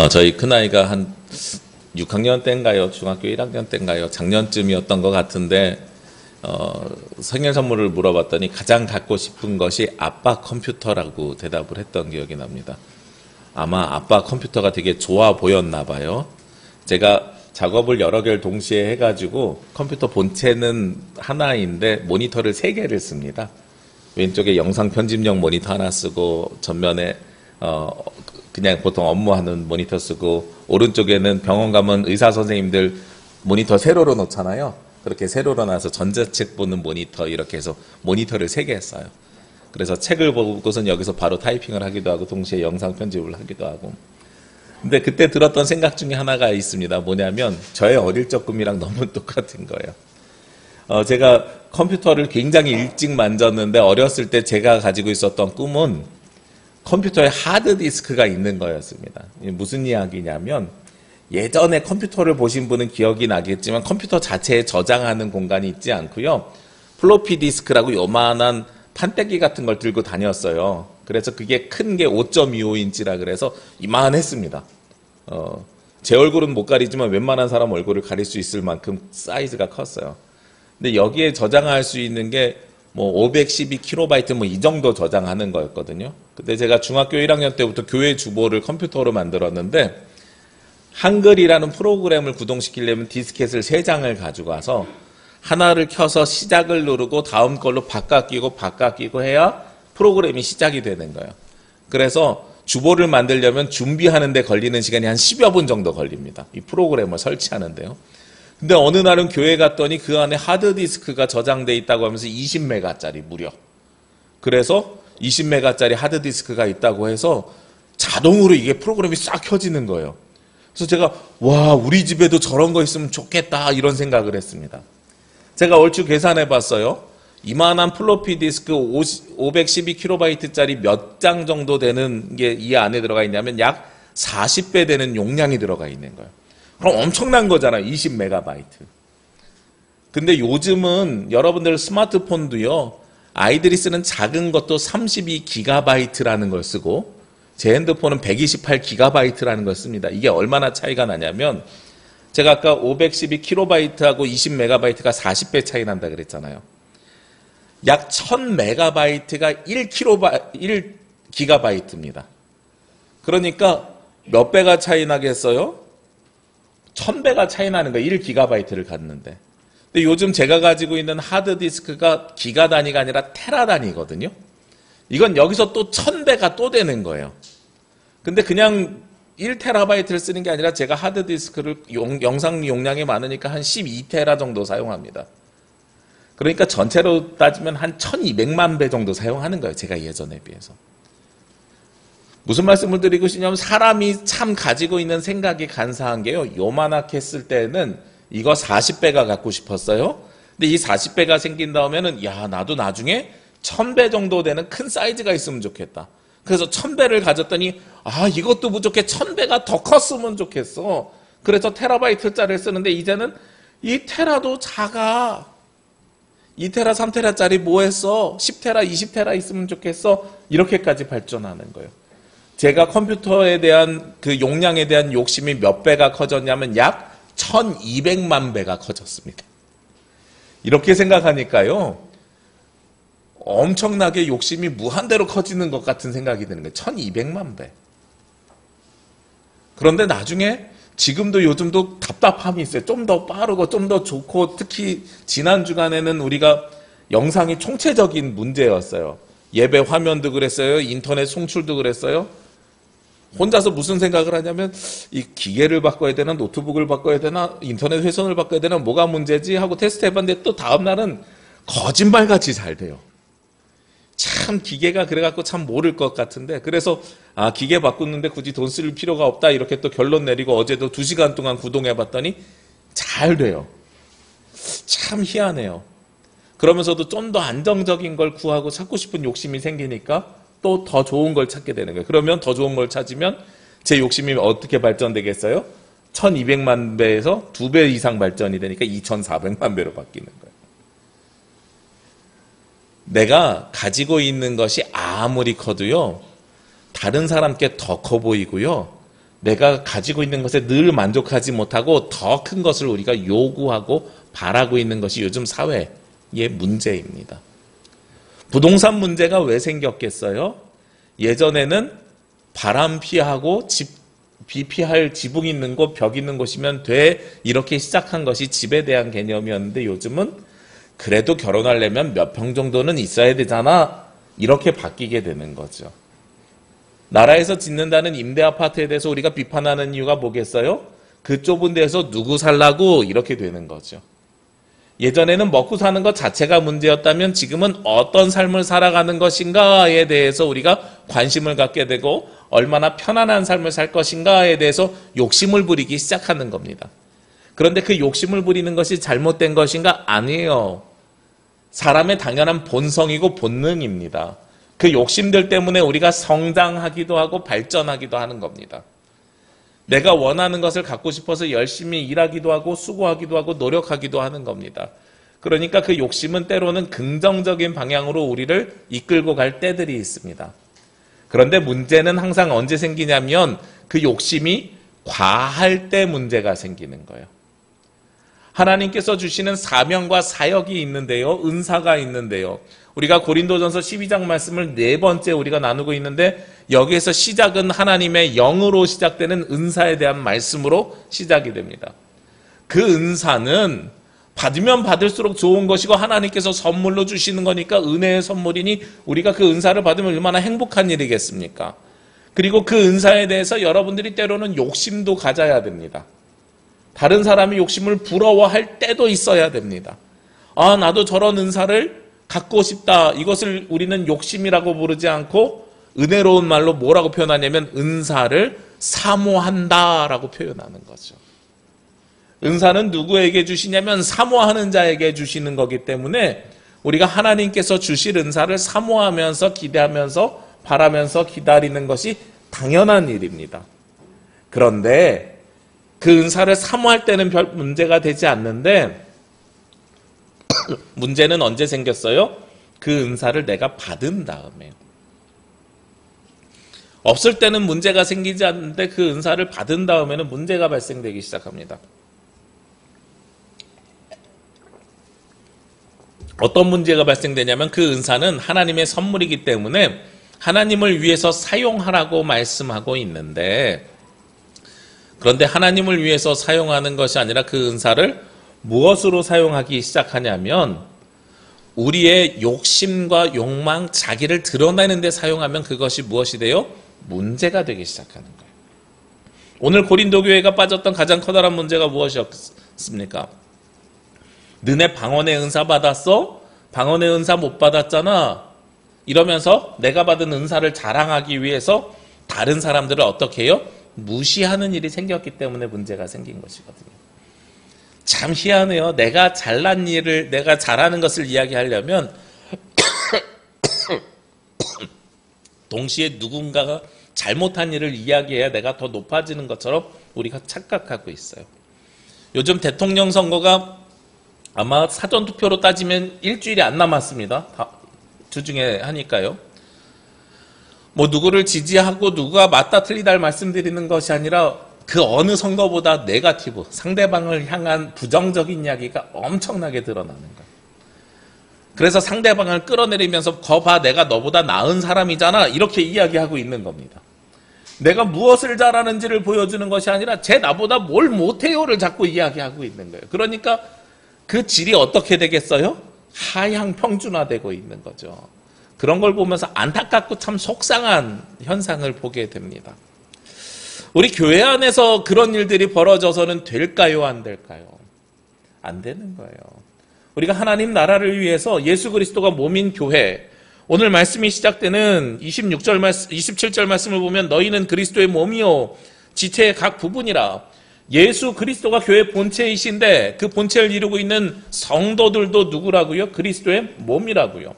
저희 큰아이가 한 6학년 때인가요? 중학교 1학년 때인가요? 작년쯤이었던 것 같은데 생일 선물을 물어봤더니 가장 갖고 싶은 것이 아빠 컴퓨터라고 대답을 했던 기억이 납니다. 아마 아빠 컴퓨터가 되게 좋아 보였나 봐요. 제가 작업을 여러 개를 동시에 해가지고 컴퓨터 본체는 하나인데 모니터를 3개를 씁니다. 왼쪽에 영상 편집용 모니터 하나 쓰고 전면에 그냥 보통 업무하는 모니터 쓰고 오른쪽에는 병원 가면 의사 선생님들 모니터 세로로 놓잖아요. 그렇게 세로로 놔서 전자책 보는 모니터 이렇게 해서 모니터를 3개 써요. 그래서 책을 보고선 여기서 바로 타이핑을 하기도 하고 동시에 영상 편집을 하기도 하고. 근데 그때 들었던 생각 중에 하나가 있습니다. 뭐냐면 저의 어릴 적 꿈이랑 너무 똑같은 거예요. 제가 컴퓨터를 굉장히 일찍 만졌는데 어렸을 때 제가 가지고 있었던 꿈은 컴퓨터에 하드디스크가 있는 거였습니다. 무슨 이야기냐면 예전에 컴퓨터를 보신 분은 기억이 나겠지만 컴퓨터 자체에 저장하는 공간이 있지 않고요. 플로피 디스크라고 요만한 판때기 같은 걸 들고 다녔어요. 그래서 그게 큰 게 5.25인치라 그래서 이만했습니다. 제 얼굴은 못 가리지만 웬만한 사람 얼굴을 가릴 수 있을 만큼 사이즈가 컸어요. 근데 여기에 저장할 수 있는 게 뭐 512KB 뭐 이 정도 저장하는 거였거든요. 근데 제가 중학교 1학년 때부터 교회 주보를 컴퓨터로 만들었는데 한글이라는 프로그램을 구동시키려면 디스켓을 3장을 가지고 와서 하나를 켜서 시작을 누르고 다음 걸로 바꿔 끼고 해야 프로그램이 시작이 되는 거예요. 그래서 주보를 만들려면 준비하는 데 걸리는 시간이 한 10여 분 정도 걸립니다. 이 프로그램을 설치하는데요. 근데 어느 날은 교회 갔더니 그 안에 하드디스크가 저장돼 있다고 하면서 20메가짜리 무려. 그래서 20메가짜리 하드디스크가 있다고 해서 자동으로 이게 프로그램이 싹 켜지는 거예요. 그래서 제가 와 우리 집에도 저런 거 있으면 좋겠다 이런 생각을 했습니다. 제가 얼추 계산해 봤어요. 이만한 플로피 디스크 512KB짜리 몇 장 정도 되는 게 이 안에 들어가 있냐면 약 40배 되는 용량이 들어가 있는 거예요. 그럼 엄청난 거잖아요. 20MB. 근데 요즘은 여러분들 스마트폰도요. 아이들이 쓰는 작은 것도 32GB라는 걸 쓰고 제 핸드폰은 128GB라는 걸 씁니다. 이게 얼마나 차이가 나냐면 제가 아까 512KB하고 20MB가 40배 차이 난다 그랬잖아요. 약 1000MB가 1GB입니다. 그러니까 몇 배가 차이 나겠어요? 1000배가 차이 나는 거예요. 1GB를 갖는데. 근데 요즘 제가 가지고 있는 하드디스크가 기가 단위가 아니라 테라 단위거든요. 이건 여기서 또 1000배가 또 되는 거예요. 근데 그냥 1TB를 쓰는 게 아니라 제가 하드디스크를 영상 용량이 많으니까 한 12TB 정도 사용합니다. 그러니까 전체로 따지면 한 1200만 배 정도 사용하는 거예요. 제가 예전에 비해서. 무슨 말씀을 드리고 싶냐면 사람이 참 가지고 있는 생각이 간사한 게요. 요만하게 했을 때는 이거 40배가 갖고 싶었어요. 근데 이 40배가 생긴 다음에는 야 나도 나중에 1000배 정도 되는 큰 사이즈가 있으면 좋겠다. 그래서 1000배를 가졌더니 아 이것도 부족해 1000배가 더 컸으면 좋겠어. 그래서 테라바이트짜리를 쓰는데 이제는 이 테라도 작아. 2테라 3테라짜리 뭐 했어? 10테라 20테라 있으면 좋겠어. 이렇게까지 발전하는 거예요. 제가 컴퓨터에 대한 그 용량에 대한 욕심이 몇 배가 커졌냐면 약 1200만 배가 커졌습니다. 이렇게 생각하니까요. 엄청나게 욕심이 무한대로 커지는 것 같은 생각이 드는 거예요. 1200만 배. 그런데 나중에 지금도 요즘도 답답함이 있어요. 좀 더 빠르고 좀 더 좋고 특히 지난 주간에는 우리가 영상이 총체적인 문제였어요. 예배 화면도 그랬어요. 인터넷 송출도 그랬어요. 혼자서 무슨 생각을 하냐면 이 기계를 바꿔야 되나 노트북을 바꿔야 되나 인터넷 회선을 바꿔야 되나 뭐가 문제지 하고 테스트 해봤는데 또 다음 날은 거짓말같이 잘 돼요. 참 기계가 그래갖고 참 모를 것 같은데 그래서 아 기계 바꾸는데 굳이 돈 쓸 필요가 없다 이렇게 또 결론 내리고 어제도 2시간 동안 구동해봤더니 잘 돼요. 참 희한해요. 그러면서도 좀 더 안정적인 걸 구하고 찾고 싶은 욕심이 생기니까 또 더 좋은 걸 찾게 되는 거예요. 그러면 더 좋은 걸 찾으면 제 욕심이 어떻게 발전되겠어요? 1200만 배에서 2배 이상 발전이 되니까 2400만 배로 바뀌는 거예요. 내가 가지고 있는 것이 아무리 커도요. 다른 사람께 더 커 보이고요. 내가 가지고 있는 것에 늘 만족하지 못하고 더 큰 것을 우리가 요구하고 바라고 있는 것이 요즘 사회의 문제입니다. 부동산 문제가 왜 생겼겠어요? 예전에는 바람 피하고 비 피할 지붕 있는 곳, 벽 있는 곳이면 돼, 이렇게 시작한 것이 집에 대한 개념이었는데 요즘은 그래도 결혼하려면 몇 평 정도는 있어야 되잖아, 이렇게 바뀌게 되는 거죠. 나라에서 짓는다는 임대 아파트에 대해서 우리가 비판하는 이유가 뭐겠어요? 그 좁은 데에서 누구 살라고, 이렇게 되는 거죠. 예전에는 먹고 사는 것 자체가 문제였다면 지금은 어떤 삶을 살아가는 것인가에 대해서 우리가 관심을 갖게 되고 얼마나 편안한 삶을 살 것인가에 대해서 욕심을 부리기 시작하는 겁니다. 그런데 그 욕심을 부리는 것이 잘못된 것인가? 아니에요. 사람의 당연한 본성이고 본능입니다. 그 욕심들 때문에 우리가 성장하기도 하고 발전하기도 하는 겁니다. 내가 원하는 것을 갖고 싶어서 열심히 일하기도 하고 수고하기도 하고 노력하기도 하는 겁니다. 그러니까 그 욕심은 때로는 긍정적인 방향으로 우리를 이끌고 갈 때들이 있습니다. 그런데 문제는 항상 언제 생기냐면 그 욕심이 과할 때 문제가 생기는 거예요. 하나님께서 주시는 사명과 사역이 있는데요. 은사가 있는데요. 우리가 고린도전서 12장 말씀을 4번째 우리가 나누고 있는데 여기에서 시작은 하나님의 영으로 시작되는 은사에 대한 말씀으로 시작이 됩니다. 그 은사는 받으면 받을수록 좋은 것이고 하나님께서 선물로 주시는 거니까 은혜의 선물이니 우리가 그 은사를 받으면 얼마나 행복한 일이겠습니까? 그리고 그 은사에 대해서 여러분들이 때로는 욕심도 가져야 됩니다. 다른 사람이 욕심을 부러워할 때도 있어야 됩니다. 아, 나도 저런 은사를 갖고 싶다. 이것을 우리는 욕심이라고 부르지 않고 은혜로운 말로 뭐라고 표현하냐면 은사를 사모한다라고 표현하는 거죠. 은사는 누구에게 주시냐면 사모하는 자에게 주시는 거기 때문에 우리가 하나님께서 주실 은사를 사모하면서 기대하면서 바라면서 기다리는 것이 당연한 일입니다. 그런데 그 은사를 사모할 때는 별 문제가 되지 않는데 문제는 언제 생겼어요? 그 은사를 내가 받은 다음에. 없을 때는 문제가 생기지 않는데 그 은사를 받은 다음에는 문제가 발생되기 시작합니다. 어떤 문제가 발생되냐면 그 은사는 하나님의 선물이기 때문에 하나님을 위해서 사용하라고 말씀하고 있는데 그런데 하나님을 위해서 사용하는 것이 아니라 그 은사를 무엇으로 사용하기 시작하냐면 우리의 욕심과 욕망, 자기를 드러내는 데 사용하면 그것이 무엇이 돼요? 문제가 되기 시작하는 거예요. 오늘 고린도 교회가 빠졌던 가장 커다란 문제가 무엇이었습니까? 너네 방언의 은사 받았어? 방언의 은사 못 받았잖아. 이러면서 내가 받은 은사를 자랑하기 위해서 다른 사람들을 어떻게 해요? 무시하는 일이 생겼기 때문에 문제가 생긴 것이거든요. 참 희한해요. 내가 잘난 일을, 내가 잘하는 것을 이야기하려면 동시에 누군가가 잘못한 일을 이야기해야 내가 더 높아지는 것처럼 우리가 착각하고 있어요. 요즘 대통령 선거가 아마 사전투표로 따지면 일주일이 안 남았습니다. 주중에 하니까요. 뭐 누구를 지지하고 누가 맞다 틀리다 할 말씀드리는 것이 아니라 그 어느 선거보다 네거티브, 상대방을 향한 부정적인 이야기가 엄청나게 드러나는 거예요. 그래서 상대방을 끌어내리면서 거봐 내가 너보다 나은 사람이잖아 이렇게 이야기하고 있는 겁니다. 내가 무엇을 잘하는지를 보여주는 것이 아니라 쟤 나보다 뭘 못해요를 자꾸 이야기하고 있는 거예요. 그러니까 그 질이 어떻게 되겠어요? 하향 평준화되고 있는 거죠. 그런 걸 보면서 안타깝고 참 속상한 현상을 보게 됩니다. 우리 교회 안에서 그런 일들이 벌어져서는 될까요? 안 될까요? 안 되는 거예요. 우리가 하나님 나라를 위해서 예수 그리스도가 몸인 교회, 오늘 말씀이 시작되는 27절 말씀을 보면 너희는 그리스도의 몸이요 지체의 각 부분이라. 예수 그리스도가 교회 본체이신데 그 본체를 이루고 있는 성도들도 누구라고요? 그리스도의 몸이라고요.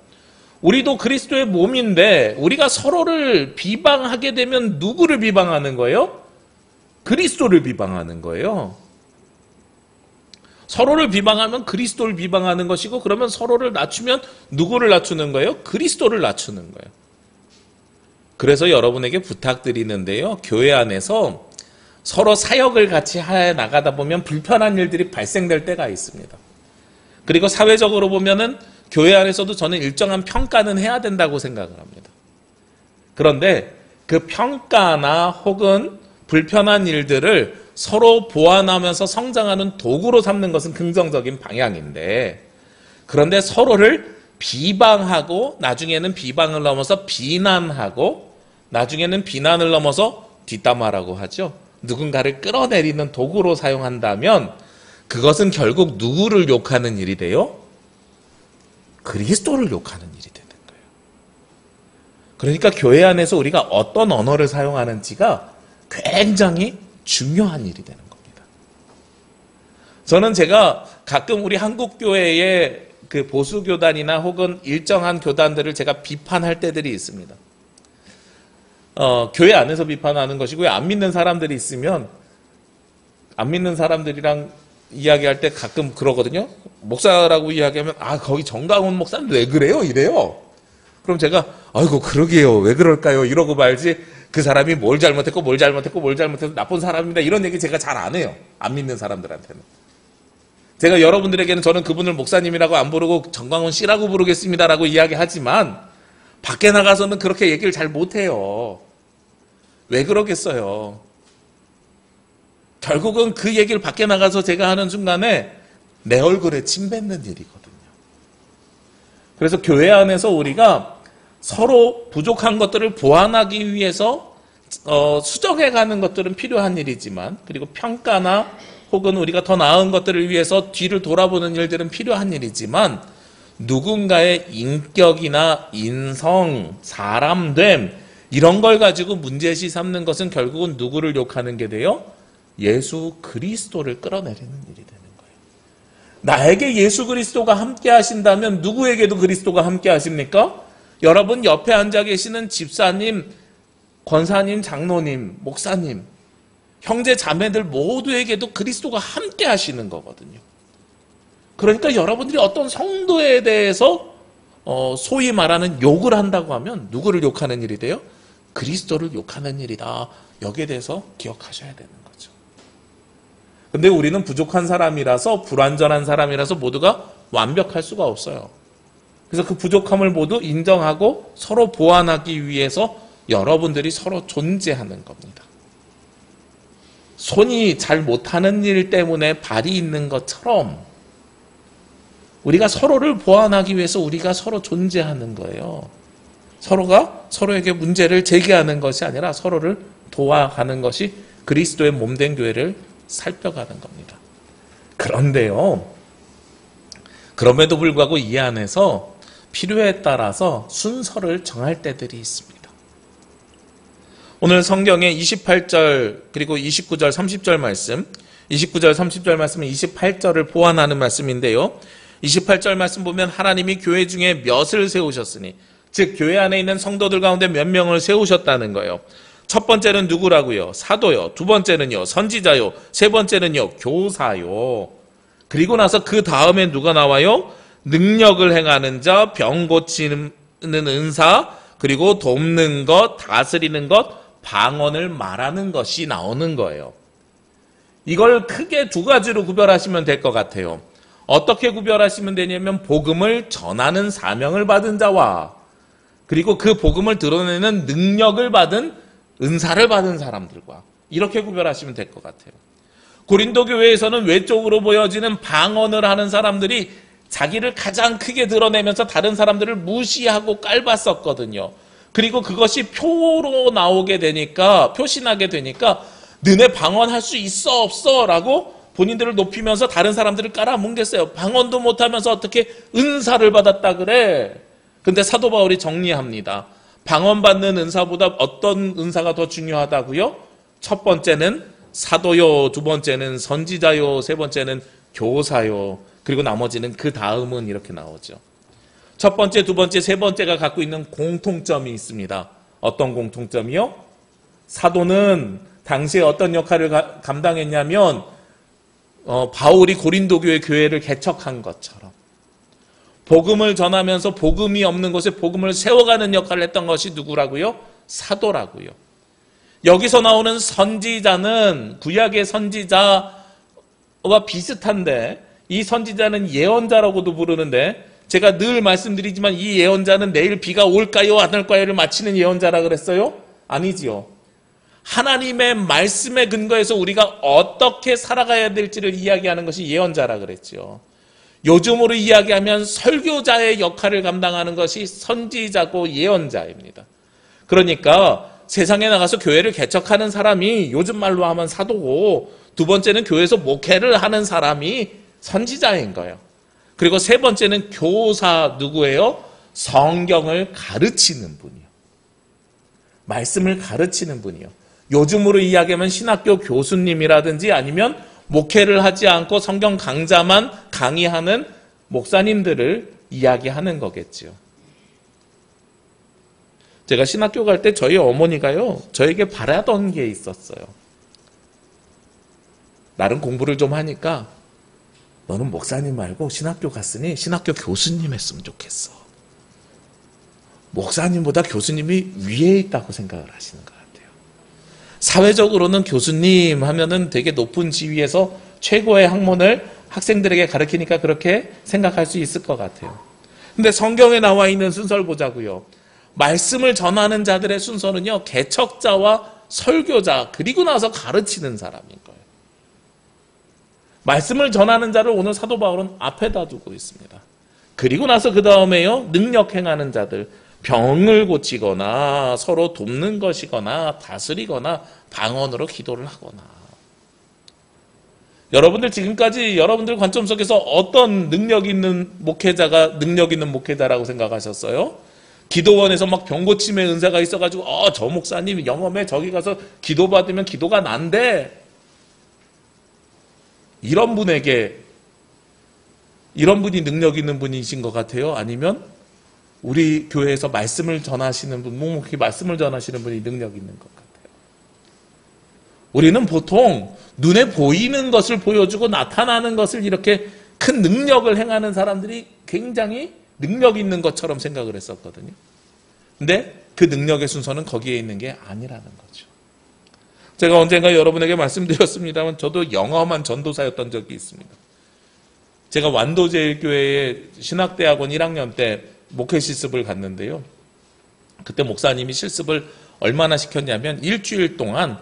우리도 그리스도의 몸인데 우리가 서로를 비방하게 되면 누구를 비방하는 거예요? 그리스도를 비방하는 거예요. 서로를 비방하면 그리스도를 비방하는 것이고 그러면 서로를 낮추면 누구를 낮추는 거예요? 그리스도를 낮추는 거예요. 그래서 여러분에게 부탁드리는데요. 교회 안에서 서로 사역을 같이 해 나가다 보면 불편한 일들이 발생될 때가 있습니다. 그리고 사회적으로 보면은 교회 안에서도 저는 일정한 평가는 해야 된다고 생각을 합니다. 그런데 그 평가나 혹은 불편한 일들을 서로 보완하면서 성장하는 도구로 삼는 것은 긍정적인 방향인데, 그런데 서로를 비방하고 나중에는 비방을 넘어서 비난하고 나중에는 비난을 넘어서 뒷담화라고 하죠. 누군가를 끌어내리는 도구로 사용한다면 그것은 결국 누구를 욕하는 일이 돼요? 그리스도를 욕하는 일이 되는 거예요. 그러니까 교회 안에서 우리가 어떤 언어를 사용하는지가 굉장히 중요한 일이 되는 겁니다. 저는 제가 가끔 우리 한국 교회의 그 보수 교단이나 혹은 일정한 교단들을 제가 비판할 때들이 있습니다. 교회 안에서 비판하는 것이고요. 안 믿는 사람들이 있으면 안 믿는 사람들이랑 이야기할 때 가끔 그러거든요. 목사라고 이야기하면 거기 정강훈 목사는 왜 그래요? 이래요. 그럼 제가 아이고 그러게요. 왜 그럴까요? 이러고 말지 그 사람이 뭘 잘못했고 나쁜 사람입니다. 이런 얘기 제가 잘 안 해요. 안 믿는 사람들한테는. 제가 여러분들에게는 저는 그분을 목사님이라고 안 부르고 정광훈 씨라고 부르겠습니다라고 이야기하지만 밖에 나가서는 그렇게 얘기를 잘 못해요. 왜 그러겠어요? 결국은 그 얘기를 밖에 나가서 제가 하는 순간에 내 얼굴에 침 뱉는 일이거든요. 그래서 교회 안에서 우리가 서로 부족한 것들을 보완하기 위해서 수정해가는 것들은 필요한 일이지만, 그리고 평가나 혹은 우리가 더 나은 것들을 위해서 뒤를 돌아보는 일들은 필요한 일이지만, 누군가의 인격이나 인성, 사람됨 이런 걸 가지고 문제시 삼는 것은 결국은 누구를 욕하는 게 돼요? 예수 그리스도를 끌어내리는 일이 되는 거예요. 나에게 예수 그리스도가 함께 하신다면 누구에게도 그리스도가 함께 하십니까? 여러분 옆에 앉아 계시는 집사님, 권사님, 장로님, 목사님, 형제 자매들 모두에게도 그리스도가 함께 하시는 거거든요. 그러니까 여러분들이 어떤 성도에 대해서 소위 말하는 욕을 한다고 하면 누구를 욕하는 일이 돼요? 그리스도를 욕하는 일이다. 여기에 대해서 기억하셔야 되는 거죠. 근데 우리는 부족한 사람이라서, 불완전한 사람이라서 모두가 완벽할 수가 없어요. 그래서 그 부족함을 모두 인정하고 서로 보완하기 위해서 여러분들이 서로 존재하는 겁니다. 손이 잘 못하는 일 때문에 발이 있는 것처럼 우리가 서로를 보완하기 위해서 우리가 서로 존재하는 거예요. 서로가 서로에게 문제를 제기하는 것이 아니라 서로를 도와가는 것이 그리스도의 몸된 교회를 살펴가는 겁니다. 그런데요, 그럼에도 불구하고 이 안에서 필요에 따라서 순서를 정할 때들이 있습니다. 오늘 성경의 28절 그리고 29절 30절 말씀, 29절 30절 말씀은 28절을 보완하는 말씀인데요. 28절 말씀 보면 하나님이 교회 중에 몇을 세우셨으니, 즉 교회 안에 있는 성도들 가운데 몇 명을 세우셨다는 거예요. 첫 번째는 누구라고요? 사도요. 두 번째는요, 선지자요. 세 번째는요, 교사요. 그리고 나서 그 다음에 누가 나와요? 능력을 행하는 자, 병 고치는 은사, 그리고 돕는 것, 다스리는 것, 방언을 말하는 것이 나오는 거예요. 이걸 크게 두 가지로 구별하시면 될 것 같아요. 어떻게 구별하시면 되냐면 복음을 전하는 사명을 받은 자와 그리고 그 복음을 드러내는 능력을 받은, 은사를 받은 사람들과 이렇게 구별하시면 될 것 같아요. 고린도 교회에서는 외적으로 보여지는 방언을 하는 사람들이 자기를 가장 크게 드러내면서 다른 사람들을 무시하고 깔봤었거든요. 그리고 그것이 표로 나오게 되니까, 표시나게 되니까 너네 방언할 수 있어 없어? 라고 본인들을 높이면서 다른 사람들을 깔아뭉갰어요. 방언도 못하면서 어떻게 은사를 받았다 그래? 근데 사도 바울이 정리합니다. 방언 받는 은사보다 어떤 은사가 더 중요하다고요? 첫 번째는 사도요, 두 번째는 선지자요, 세 번째는 교사요, 그리고 나머지는 그 다음은 이렇게 나오죠. 첫 번째, 두 번째, 세 번째가 갖고 있는 공통점이 있습니다. 어떤 공통점이요? 사도는 당시에 어떤 역할을 감당했냐면 바울이 고린도 교회를 개척한 것처럼 복음을 전하면서 복음이 없는 곳에 복음을 세워가는 역할을 했던 것이 누구라고요? 사도라고요. 여기서 나오는 선지자는 구약의 선지자와 비슷한데 이 선지자는 예언자라고도 부르는데 제가 늘 말씀드리지만 이 예언자는 내일 비가 올까요 안 올까요를 맞히는 예언자라 그랬어요? 아니지요. 하나님의 말씀에 근거해서 우리가 어떻게 살아가야 될지를 이야기하는 것이 예언자라 그랬죠. 요즘으로 이야기하면 설교자의 역할을 감당하는 것이 선지자고 예언자입니다. 그러니까 세상에 나가서 교회를 개척하는 사람이 요즘 말로 하면 사도고, 두 번째는 교회에서 목회를 하는 사람이 선지자인 거예요. 그리고 세 번째는 교사 누구예요? 성경을 가르치는 분이요. 말씀을 가르치는 분이요. 요즘으로 이야기하면 신학교 교수님이라든지 아니면 목회를 하지 않고 성경 강좌만 강의하는 목사님들을 이야기하는 거겠지요. 제가 신학교 갈 때 저희 어머니가요, 저에게 바라던 게 있었어요. 나름 공부를 좀 하니까 너는 목사님 말고 신학교 갔으니 신학교 교수님 했으면 좋겠어. 목사님보다 교수님이 위에 있다고 생각을 하시는 것 같아요. 사회적으로는 교수님 하면은 되게 높은 지위에서 최고의 학문을 학생들에게 가르치니까 그렇게 생각할 수 있을 것 같아요. 근데 성경에 나와 있는 순서를 보자고요. 말씀을 전하는 자들의 순서는요, 개척자와 설교자, 그리고 나서 가르치는 사람인 거예요. 말씀을 전하는 자를 오늘 사도 바울은 앞에다 두고 있습니다. 그리고 나서 그 다음에요, 능력 행하는 자들, 병을 고치거나 서로 돕는 것이거나 다스리거나 방언으로 기도를 하거나. 여러분들 지금까지 여러분들 관점 속에서 어떤 능력 있는 목회자가 능력 있는 목회자라고 생각하셨어요? 기도원에서 막 병 고침의 은사가 있어가지고 저 목사님 영험에 저기 가서 기도받으면 기도가 난대. 이런 분이 능력 있는 분이신 것 같아요? 아니면 우리 교회에서 말씀을 전하시는 분, 묵묵히 말씀을 전하시는 분이 능력 있는 것 같아요? 우리는 보통 눈에 보이는 것을 보여주고 나타나는 것을 이렇게 큰 능력을 행하는 사람들이 굉장히 능력 있는 것처럼 생각을 했었거든요. 근데 그 능력의 순서는 거기에 있는 게 아니라는 거죠. 제가 언젠가 여러분에게 말씀드렸습니다만 저도 영험한 전도사였던 적이 있습니다. 제가 완도제일교회의 신학대학원 1학년 때 목회 실습을 갔는데요. 그때 목사님이 실습을 얼마나 시켰냐면 일주일 동안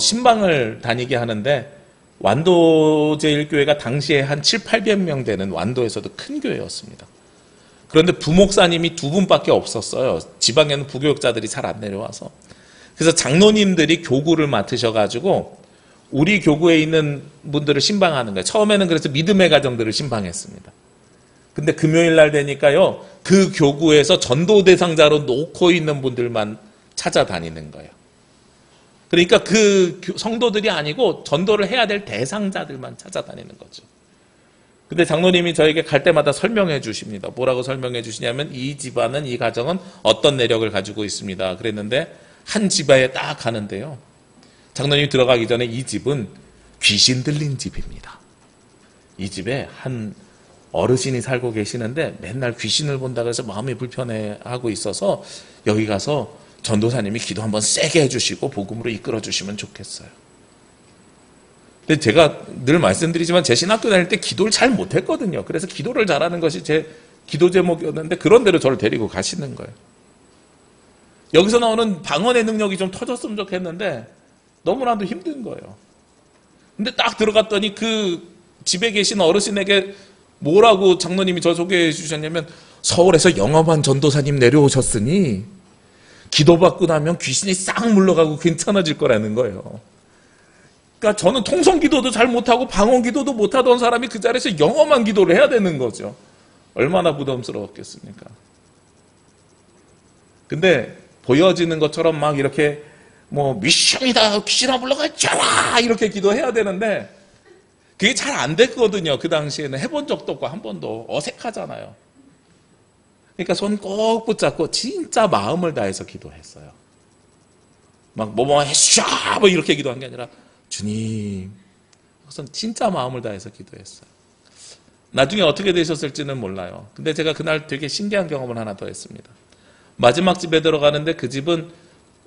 신방을 다니게 하는데, 완도제일교회가 당시에 한 700~800명 되는 완도에서도 큰 교회였습니다. 그런데 부목사님이 2분밖에 없었어요. 지방에는 부교육자들이 잘 안 내려와서. 그래서 장로님들이 교구를 맡으셔가지고 우리 교구에 있는 분들을 신방하는 거예요. 처음에는 그래서 믿음의 가정들을 신방했습니다. 근데 금요일 날 되니까요, 그 교구에서 전도 대상자로 놓고 있는 분들만 찾아다니는 거예요. 그러니까 그 성도들이 아니고 전도를 해야 될 대상자들만 찾아다니는 거죠. 근데 장로님이 저에게 갈 때마다 설명해 주십니다. 뭐라고 설명해 주시냐면, 이 집안은, 이 가정은 어떤 내력을 가지고 있습니다. 그랬는데 한 집에 딱 가는데요, 장로님이 들어가기 전에 이 집은 귀신 들린 집입니다. 이 집에 한 어르신이 살고 계시는데 맨날 귀신을 본다고 해서 마음이 불편해하고 있어서 여기 가서 전도사님이 기도 한번 세게 해주시고 복음으로 이끌어 주시면 좋겠어요. 근데 제가 늘 말씀드리지만 제 신학교 다닐 때 기도를 잘 못했거든요. 그래서 기도를 잘하는 것이 제 기도 제목이었는데 그런 데로 저를 데리고 가시는 거예요. 여기서 나오는 방언의 능력이 좀 터졌으면 좋겠는데 너무나도 힘든 거예요. 근데 딱 들어갔더니 그 집에 계신 어르신에게 뭐라고 장로님이 저 소개해 주셨냐면, 서울에서 영험한 전도사님 내려오셨으니 기도받고 나면 귀신이 싹 물러가고 괜찮아질 거라는 거예요. 그러니까 저는 통성 기도도 잘 못하고 방언 기도도 못하던 사람이 그 자리에서 영험한 기도를 해야 되는 거죠. 얼마나 부담스러웠겠습니까? 근데 보여지는 것처럼 막 이렇게 미션이다, 귀신아 물러가 쫙 이렇게 기도해야 되는데 그게 잘 안 됐거든요. 그 당시에는 해본 적도 없고 한 번도. 어색하잖아요. 그러니까 손 꼭 붙잡고 진짜 마음을 다해서 기도했어요. 막 해쇼 이렇게 기도한 게 아니라, 주님, 그것은 진짜 마음을 다해서 기도했어요. 나중에 어떻게 되셨을지는 몰라요. 근데 제가 그날 되게 신기한 경험을 하나 더 했습니다. 마지막 집에 들어가는데 그 집은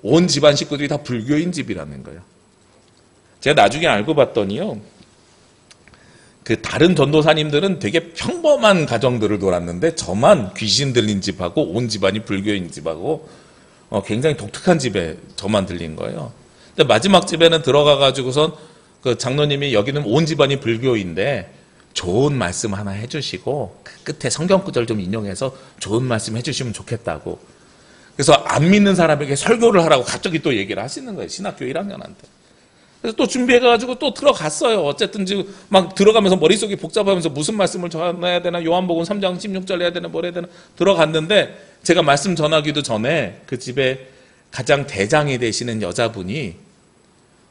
온 집안 식구들이 다 불교인 집이라는 거예요. 제가 나중에 알고 봤더니요, 그 다른 전도사님들은 되게 평범한 가정들을 돌았는데 저만 귀신 들린 집하고 온 집안이 불교인 집하고 굉장히 독특한 집에 저만 들린 거예요. 근데 마지막 집에는 들어가가지고선 그 장로님이 여기는 온 집안이 불교인데 좋은 말씀 하나 해주시고 그 끝에 성경 구절 좀 인용해서 좋은 말씀 해주시면 좋겠다고. 그래서 안 믿는 사람에게 설교를 하라고 갑자기 또 얘기를 하시는 거예요. 신학교 1학년한테. 그래서 또 준비해가지고 또 들어갔어요. 어쨌든 지금 막 들어가면서 머릿속이 복잡하면서 무슨 말씀을 전해야 되나, 요한복음 3장 16절 해야 되나, 뭘 해야 되나 들어갔는데 제가 말씀 전하기도 전에 그 집에 가장 대장이 되시는 여자분이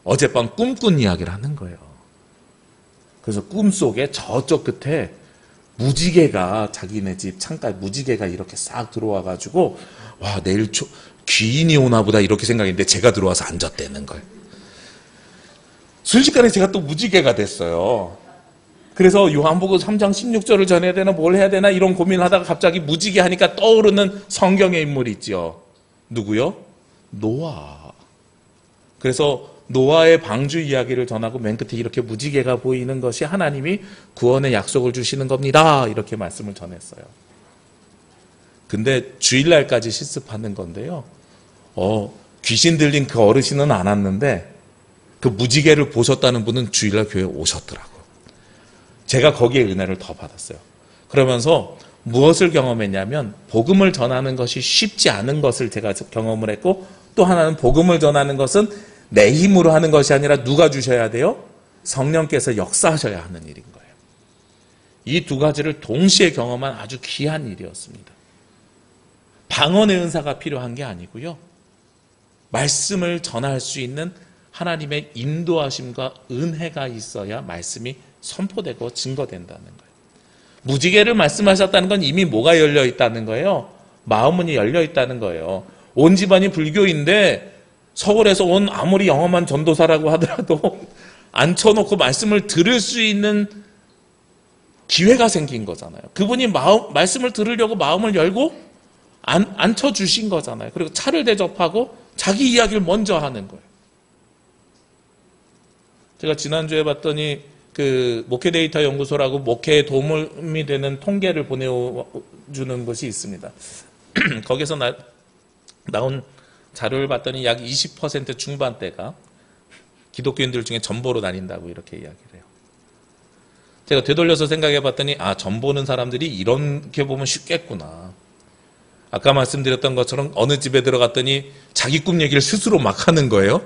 어젯밤 꿈꾼 이야기를 하는 거예요. 그래서 꿈속에 저쪽 끝에 무지개가, 자기네 집 창가에 무지개가 이렇게 싹 들어와가지고 와, 내일 귀인이 오나 보다 이렇게 생각했는데 제가 들어와서 앉았다는 거예요. 순식간에 제가 또 무지개가 됐어요. 그래서 요한복음 3장 16절을 전해야 되나 뭘 해야 되나 이런 고민을 하다가 갑자기 무지개 하니까 떠오르는 성경의 인물이 있죠. 누구요? 노아. 그래서 노아의 방주 이야기를 전하고 맨 끝에 이렇게 무지개가 보이는 것이 하나님이 구원의 약속을 주시는 겁니다. 이렇게 말씀을 전했어요. 근데 주일날까지 실습하는 건데요. 귀신 들린 그 어르신은 안 왔는데 그 무지개를 보셨다는 분은 주일날 교회에 오셨더라고요. 제가 거기에 은혜를 더 받았어요. 그러면서 무엇을 경험했냐면 복음을 전하는 것이 쉽지 않은 것을 제가 경험을 했고, 또 하나는 복음을 전하는 것은 내 힘으로 하는 것이 아니라 누가 주셔야 돼요? 성령께서 역사하셔야 하는 일인 거예요. 이 두 가지를 동시에 경험한 아주 귀한 일이었습니다. 방언의 은사가 필요한 게 아니고요. 말씀을 전할 수 있는 하나님의 인도하심과 은혜가 있어야 말씀이 선포되고 증거된다는 거예요. 무지개를 말씀하셨다는 건 이미 뭐가 열려 있다는 거예요? 마음문이 열려 있다는 거예요. 온 집안이 불교인데 서울에서 온 아무리 영험한 전도사라고 하더라도 앉혀놓고 말씀을 들을 수 있는 기회가 생긴 거잖아요. 그분이 말씀을 들으려고 마음을 열고 앉혀주신 거잖아요. 그리고 차를 대접하고 자기 이야기를 먼저 하는 거예요. 제가 지난주에 봤더니 그 목회 데이터 연구소라고 목회에 도움이 되는 통계를 보내주는 것이 있습니다. 거기서 나온 자료를 봤더니 약 20% 중반대가 기독교인들 중에 전보로 다닌다고 이렇게 이야기를 해요. 제가 되돌려서 생각해 봤더니 전보는 사람들이 이렇게 보면 쉽겠구나. 아까 말씀드렸던 것처럼 어느 집에 들어갔더니 자기 꿈 얘기를 스스로 막 하는 거예요.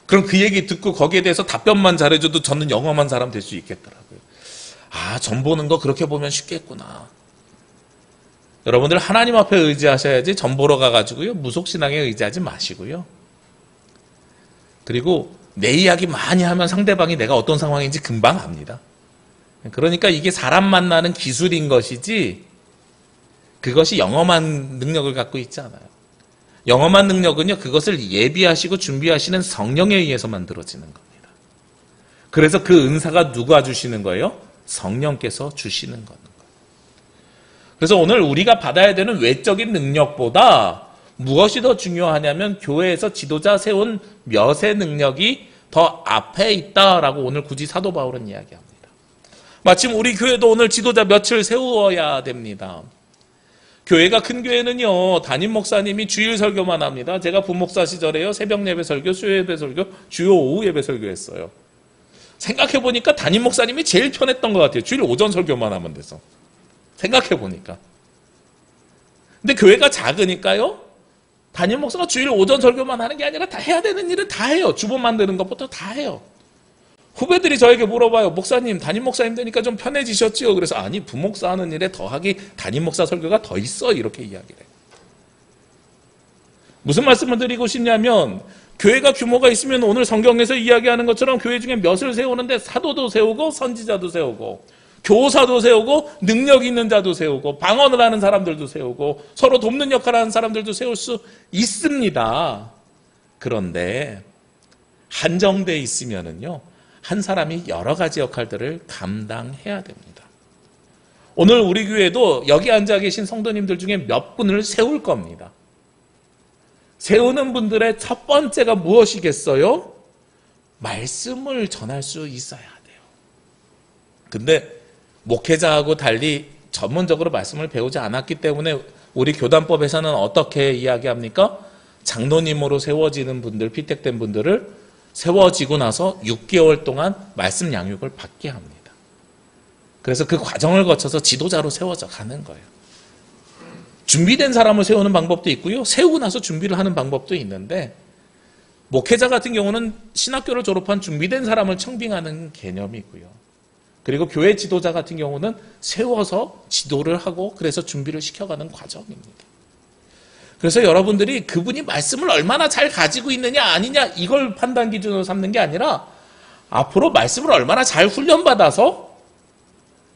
그럼 그 얘기 듣고 거기에 대해서 답변만 잘해줘도 저는 영험한 사람 될 수 있겠더라고요. 전보는 거 그렇게 보면 쉽겠구나. 여러분들 하나님 앞에 의지하셔야지 전보러 가가지고요 무속신앙에 의지하지 마시고요. 그리고 내 이야기 많이 하면 상대방이 내가 어떤 상황인지 금방 압니다. 그러니까 이게 사람 만나는 기술인 것이지 그것이 영험한 능력을 갖고 있지 않아요. 영험한 능력은요 그것을 예비하시고 준비하시는 성령에 의해서 만들어지는 겁니다. 그래서 그 은사가 누가 주시는 거예요? 성령께서 주시는 거예요. 그래서 오늘 우리가 받아야 되는 외적인 능력보다 무엇이 더 중요하냐면 교회에서 지도자 세운 몇의 능력이 더 앞에 있다라고 오늘 굳이 사도 바울은 이야기합니다. 마침 우리 교회도 오늘 지도자 몇을 세워야 됩니다. 교회가 큰 교회는요 담임 목사님이 주일 설교만 합니다. 제가 부목사 시절에요 새벽 예배 설교, 수요 예배 설교, 주요 오후 예배 설교했어요. 생각해보니까 담임 목사님이 제일 편했던 것 같아요. 주일 오전 설교만 하면 돼서. 생각해보니까. 근데 교회가 작으니까요 담임 목사가 주일 오전 설교만 하는 게 아니라 다 해야 되는 일은 다 해요. 주보 만드는 것부터 다 해요. 후배들이 저에게 물어봐요. 목사님, 담임 목사님 되니까 좀 편해지셨지요? 그래서 아니 부목사 하는 일에 더하기 담임 목사 설교가 더 있어 이렇게 이야기를 해요. 무슨 말씀을 드리고 싶냐면 교회가 규모가 있으면 오늘 성경에서 이야기하는 것처럼 교회 중에 몇을 세우는데 사도도 세우고 선지자도 세우고 교사도 세우고 능력 있는 자도 세우고 방언을 하는 사람들도 세우고 서로 돕는 역할을 하는 사람들도 세울 수 있습니다. 그런데 한정돼 있으면은요 한 사람이 여러 가지 역할들을 감당해야 됩니다. 오늘 우리 교회도 여기 앉아 계신 성도님들 중에 몇 분을 세울 겁니다. 세우는 분들의 첫 번째가 무엇이겠어요? 말씀을 전할 수 있어야 돼요. 근데 목회자하고 달리 전문적으로 말씀을 배우지 않았기 때문에 우리 교단법에서는 어떻게 이야기합니까? 장로님으로 세워지는 분들, 피택된 분들을 세워지고 나서 6개월 동안 말씀 양육을 받게 합니다. 그래서 그 과정을 거쳐서 지도자로 세워져 가는 거예요. 준비된 사람을 세우는 방법도 있고요. 세우고 나서 준비를 하는 방법도 있는데 목회자 같은 경우는 신학교를 졸업한 준비된 사람을 청빙하는 개념이고요. 그리고 교회 지도자 같은 경우는 세워서 지도를 하고 그래서 준비를 시켜가는 과정입니다. 그래서 여러분들이 그분이 말씀을 얼마나 잘 가지고 있느냐 아니냐 이걸 판단 기준으로 삼는 게 아니라 앞으로 말씀을 얼마나 잘 훈련받아서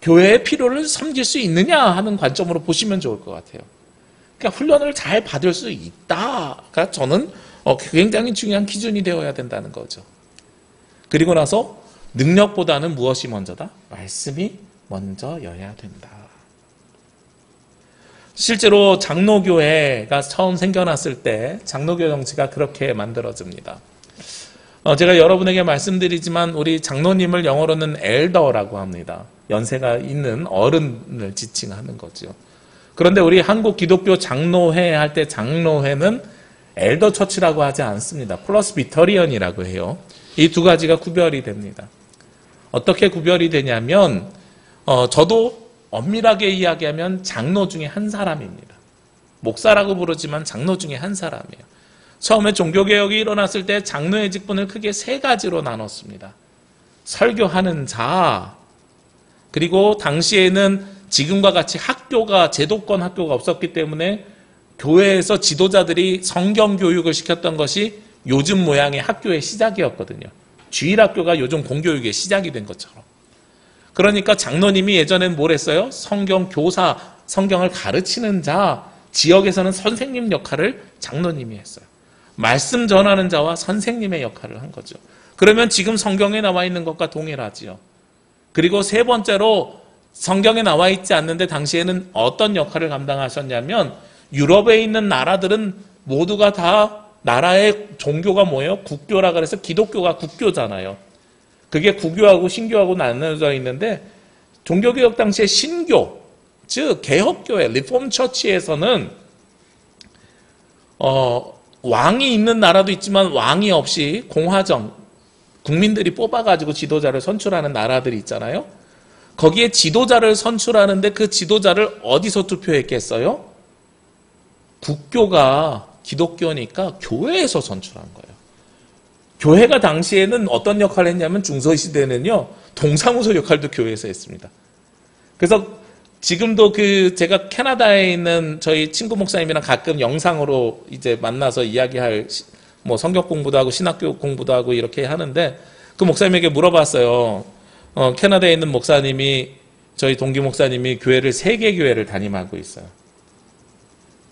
교회의 필요를 섬길 수 있느냐 하는 관점으로 보시면 좋을 것 같아요. 그러니까 훈련을 잘 받을 수 있다가 저는 굉장히 중요한 기준이 되어야 된다는 거죠. 그리고 나서 능력보다는 무엇이 먼저다? 말씀이 먼저여야 된다. 실제로 장로교회가 처음 생겨났을 때 장로교 정치가 그렇게 만들어집니다. 제가 여러분에게 말씀드리지만 우리 장로님을 영어로는 엘더라고 합니다. 연세가 있는 어른을 지칭하는 거죠. 그런데 우리 한국 기독교 장로회 할 때 장로회는 엘더 처치라고 하지 않습니다. 프레스비터리언이라고 해요. 이 두 가지가 구별이 됩니다. 어떻게 구별이 되냐면 저도 엄밀하게 이야기하면 장로 중에 한 사람입니다. 목사라고 부르지만 장로 중에 한 사람이에요. 처음에 종교개혁이 일어났을 때 장로의 직분을 크게 세 가지로 나눴습니다. 설교하는 자, 그리고 당시에는 지금과 같이 학교가 제도권 학교가 없었기 때문에 교회에서 지도자들이 성경 교육을 시켰던 것이 요즘 모양의 학교의 시작이었거든요. 주일학교가 요즘 공교육의 시작이 된 것처럼. 그러니까 장로님이 예전엔 뭘 했어요? 성경 교사, 성경을 가르치는 자, 지역에서는 선생님 역할을 장로님이 했어요. 말씀 전하는 자와 선생님의 역할을 한 거죠. 그러면 지금 성경에 나와 있는 것과 동일하지요. 그리고 세 번째로 성경에 나와 있지 않는데 당시에는 어떤 역할을 감당하셨냐면 유럽에 있는 나라들은 모두가 다 나라의 종교가 뭐예요? 국교라 그래서 기독교가 국교잖아요. 그게 구교하고 신교하고 나눠져 있는데 종교개혁 당시에 신교, 즉 개혁교회, 리폼 처치에서는 왕이 있는 나라도 있지만 왕이 없이 공화정, 국민들이 뽑아가지고 지도자를 선출하는 나라들이 있잖아요. 거기에 지도자를 선출하는데 그 지도자를 어디서 투표했겠어요? 국교가 기독교니까 교회에서 선출한 거예요. 교회가 당시에는 어떤 역할을 했냐면 중세시대는요, 동사무소 역할도 교회에서 했습니다. 그래서 지금도 제가 캐나다에 있는 저희 친구 목사님이랑 가끔 영상으로 이제 만나서 이야기할 뭐 성경 공부도 하고 신학교 공부도 하고 이렇게 하는데 그 목사님에게 물어봤어요. 캐나다에 있는 목사님이 저희 동기 목사님이 교회를 3개 교회를 담임하고 있어요.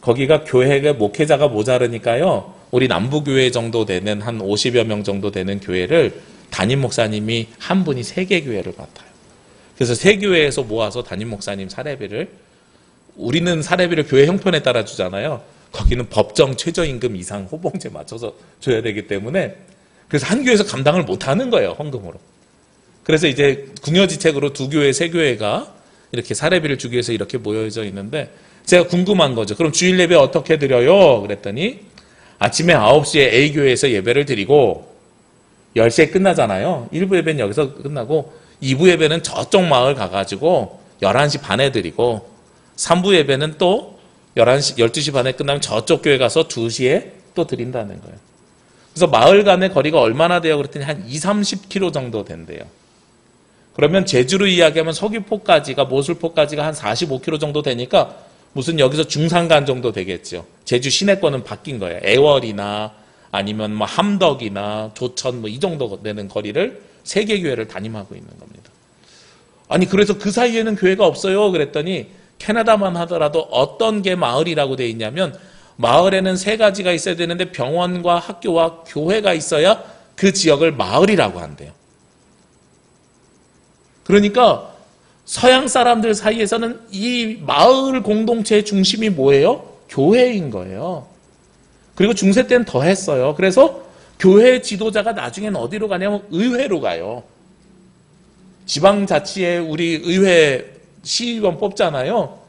거기가 교회가 목회자가 모자르니까요. 우리 남부교회 정도 되는 한 50여 명 정도 되는 교회를 담임 목사님이 한 분이 3개 교회를 맡아요. 그래서 3교회에서 모아서 담임 목사님 사례비를, 우리는 사례비를 교회 형편에 따라 주잖아요. 거기는 법정 최저임금 이상 호봉제 맞춰서 줘야 되기 때문에 그래서 한 교회에서 감당을 못하는 거예요. 헌금으로. 그래서 이제 궁여지책으로 2교회, 3교회가 이렇게 사례비를 주기 위해서 이렇게 모여져 있는데 제가 궁금한 거죠. 그럼 주일 예배 어떻게 드려요? 그랬더니 아침에 9시에 A교회에서 예배를 드리고 10시에 끝나잖아요. 1부 예배는 여기서 끝나고 2부 예배는 저쪽 마을 가가지고 11시 반에 드리고 3부 예배는 또 12시 반에 끝나면 저쪽 교회 가서 2시에 또 드린다는 거예요. 그래서 마을 간의 거리가 얼마나 돼요? 그랬더니 한 20-30km 정도 된대요. 그러면 제주로 이야기하면 서귀포까지가, 모술포까지가 한 45km 정도 되니까 무슨 여기서 중산간 정도 되겠죠. 제주 시내권은 바뀐 거예요. 애월이나 아니면 뭐 함덕이나 조천 뭐 이 정도 되는 거리를 3개 교회를 담임하고 있는 겁니다. 아니 그래서 그 사이에는 교회가 없어요. 그랬더니 캐나다만 하더라도 어떤 게 마을이라고 돼 있냐면 마을에는 3가지가 있어야 되는데 병원과 학교와 교회가 있어야 그 지역을 마을이라고 한대요. 그러니까 서양 사람들 사이에서는 이 마을 공동체의 중심이 뭐예요? 교회인 거예요. 그리고 중세 때는 더 했어요. 그래서 교회 지도자가 나중에는 어디로 가냐면 의회로 가요. 지방자치에 우리 의회 시의원 뽑잖아요.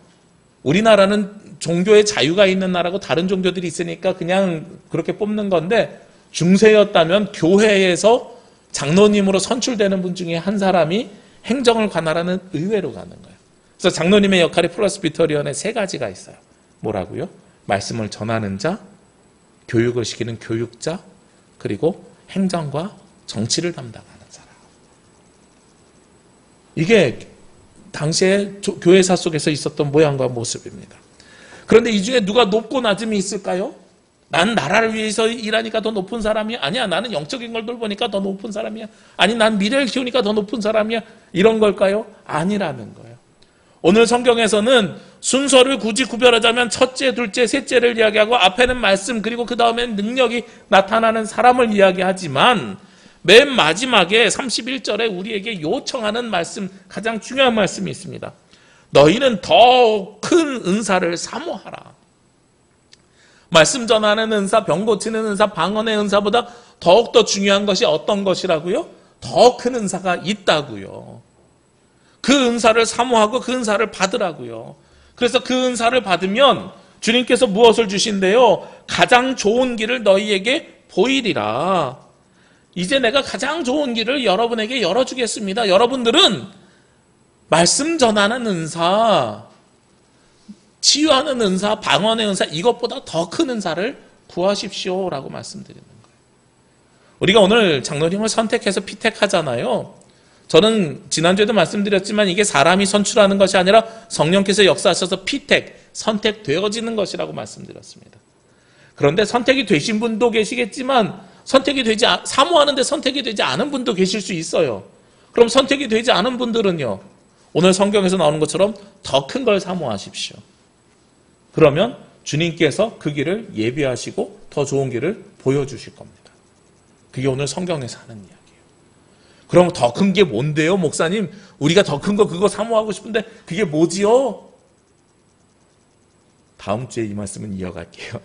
우리나라는 종교의 자유가 있는 나라고 다른 종교들이 있으니까 그냥 그렇게 뽑는 건데, 중세였다면 교회에서 장로님으로 선출되는 분 중에 한 사람이 행정을 관할하는 의회로 가는 거예요. 그래서 장로님의 역할이 프레스비터리언에 세 가지가 있어요. 뭐라고요? 말씀을 전하는 자, 교육을 시키는 교육자, 그리고 행정과 정치를 담당하는 사람. 이게 당시에 교회사 속에서 있었던 모양과 모습입니다. 그런데 이 중에 누가 높고 낮음이 있을까요? 난 나라를 위해서 일하니까 더 높은 사람이야. 아니야, 나는 영적인 걸 돌보니까 더 높은 사람이야. 아니, 난 미래를 키우니까 더 높은 사람이야. 이런 걸까요? 아니라는 거예요. 오늘 성경에서는 순서를 굳이 구별하자면 첫째, 둘째, 셋째를 이야기하고 앞에는 말씀, 그리고 그 다음에는 능력이 나타나는 사람을 이야기하지만 맨 마지막에 31절에 우리에게 요청하는 말씀, 가장 중요한 말씀이 있습니다. 너희는 더 큰 은사를 사모하라. 말씀 전하는 은사, 병 고치는 은사, 방언의 은사보다 더욱더 중요한 것이 어떤 것이라고요? 더 큰 은사가 있다고요. 그 은사를 사모하고 그 은사를 받으라고요. 그래서 그 은사를 받으면 주님께서 무엇을 주신대요? 가장 좋은 길을 너희에게 보이리라. 이제 내가 가장 좋은 길을 여러분에게 열어주겠습니다. 여러분들은 말씀 전하는 은사, 치유하는 은사, 방언의 은사, 이것보다 더 큰 은사를 구하십시오라고 말씀드리는 거예요. 우리가 오늘 장로님을 선택해서 피택하잖아요. 저는 지난주에도 말씀드렸지만 이게 사람이 선출하는 것이 아니라 성령께서 역사하셔서 피택, 선택되어지는 것이라고 말씀드렸습니다. 그런데 선택이 되신 분도 계시겠지만 사모하는데 선택이 되지 않은 분도 계실 수 있어요. 그럼 선택이 되지 않은 분들은요, 오늘 성경에서 나오는 것처럼 더 큰 걸 사모하십시오. 그러면 주님께서 그 길을 예비하시고 더 좋은 길을 보여주실 겁니다. 그게 오늘 성경에서 하는 이야기예요. 그럼 더 큰 게 뭔데요, 목사님? 우리가 더 큰 거 그거 사모하고 싶은데 그게 뭐지요? 다음 주에 이 말씀은 이어갈게요.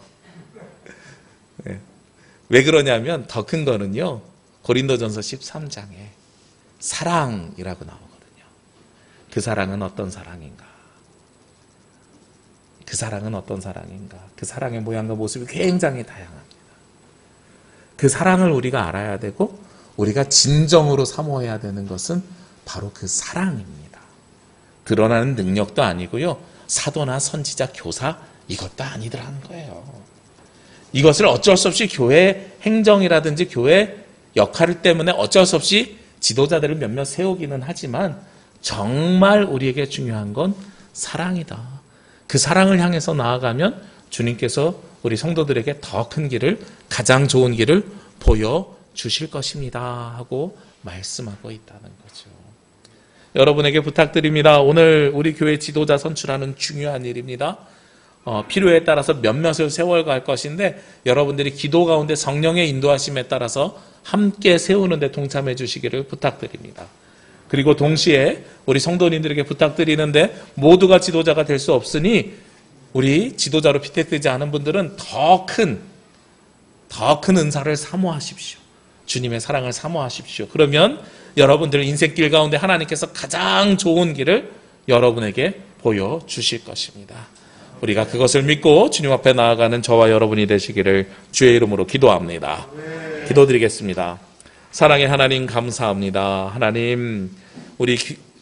네. 왜 그러냐면 더 큰 거는요, 고린도전서 13장에 사랑이라고 나오거든요. 그 사랑은 어떤 사랑인가? 그 사랑은 어떤 사랑인가? 그 사랑의 모양과 모습이 굉장히 다양합니다. 그 사랑을 우리가 알아야 되고 우리가 진정으로 사모해야 되는 것은 바로 그 사랑입니다. 드러나는 능력도 아니고요, 사도나 선지자, 교사 이것도 아니더라는 거예요. 이것을 어쩔 수 없이 교회 행정이라든지 교회 역할 때문에 어쩔 수 없이 지도자들을 몇몇 세우기는 하지만 정말 우리에게 중요한 건 사랑이다. 그 사랑을 향해서 나아가면 주님께서 우리 성도들에게 더 큰 길을, 가장 좋은 길을 보여주실 것입니다 하고 말씀하고 있다는 거죠. 여러분에게 부탁드립니다. 오늘 우리 교회 지도자 선출하는 중요한 일입니다. 필요에 따라서 몇몇을 세워갈 것인데 여러분들이 기도 가운데 성령의 인도하심에 따라서 함께 세우는 데 동참해 주시기를 부탁드립니다. 그리고 동시에 우리 성도님들에게 부탁드리는데, 모두가 지도자가 될 수 없으니 우리 지도자로 피택되지 않은 분들은 더 큰 은사를 사모하십시오. 주님의 사랑을 사모하십시오. 그러면 여러분들 인생길 가운데 하나님께서 가장 좋은 길을 여러분에게 보여주실 것입니다. 우리가 그것을 믿고 주님 앞에 나아가는 저와 여러분이 되시기를 주의 이름으로 기도합니다. 기도드리겠습니다. 사랑의 하나님, 감사합니다. 하나님, 우리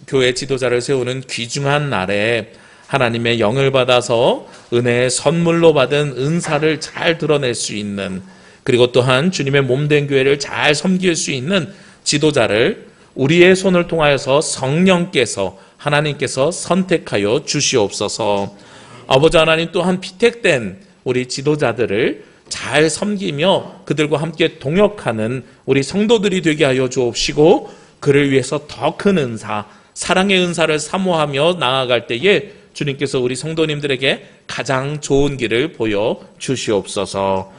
교회 지도자를 세우는 귀중한 날에 하나님의 영을 받아서 은혜의 선물로 받은 은사를 잘 드러낼 수 있는, 그리고 또한 주님의 몸된 교회를 잘 섬길 수 있는 지도자를 우리의 손을 통하여서 성령께서, 하나님께서 선택하여 주시옵소서. 아버지 하나님, 또한 피택된 우리 지도자들을 잘 섬기며 그들과 함께 동역하는 우리 성도들이 되게 하여 주옵시고, 그를 위해서 더 큰 은사, 사랑의 은사를 사모하며 나아갈 때에 주님께서 우리 성도님들에게 가장 좋은 길을 보여 주시옵소서.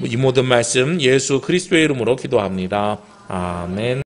이 모든 말씀 예수 그리스도의 이름으로 기도합니다. 아멘.